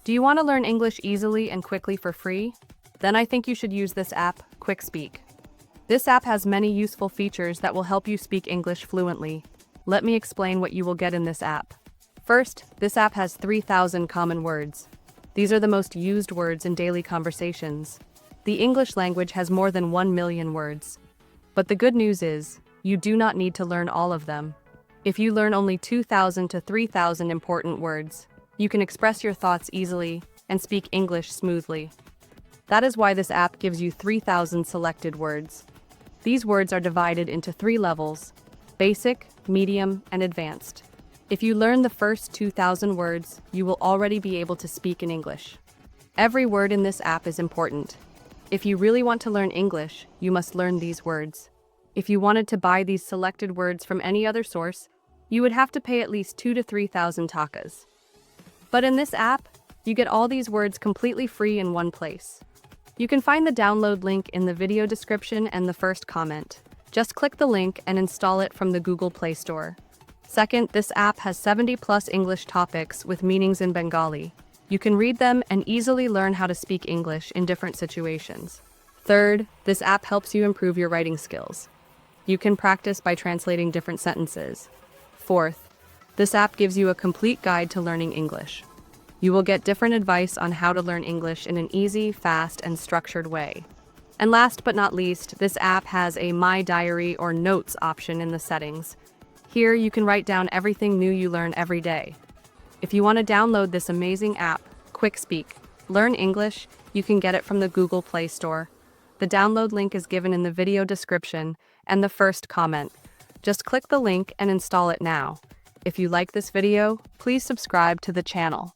Do you want to learn English easily and quickly for free? Then I think you should use this app, Quick Speak. This app has many useful features that will help you speak English fluently. Let me explain what you will get in this app. First, this app has 3,000 common words. These are the most used words in daily conversations. The English language has more than 1 million words. But the good news is, you do not need to learn all of them. If you learn only 2,000 to 3,000 important words, you can express your thoughts easily and speak English smoothly. That is why this app gives you 3,000 selected words. These words are divided into 3 levels: basic, medium, and advanced. If you learn the first 2,000 words, you will already be able to speak in English. Every word in this app is important. If you really want to learn English, you must learn these words. If you wanted to buy these selected words from any other source, you would have to pay at least 2,000 to 3,000 takas. But in this app, you get all these words completely free in one place. You can find the download link in the video description and the first comment. Just click the link and install it from the Google Play Store. Second, this app has 70+ English topics with meanings in Bengali. You can read them and easily learn how to speak English in different situations. Third, this app helps you improve your writing skills. You can practice by translating different sentences. Fourth, this app gives you a complete guide to learning English. You will get different advice on how to learn English in an easy, fast, and structured way. And last but not least, this app has a My Diary or Notes option in the settings. Here, you can write down everything new you learn every day. If you want to download this amazing app, Quick Speak, learn English, you can get it from the Google Play Store. The download link is given in the video description and the first comment. Just click the link and install it now. If you like this video, please subscribe to the channel.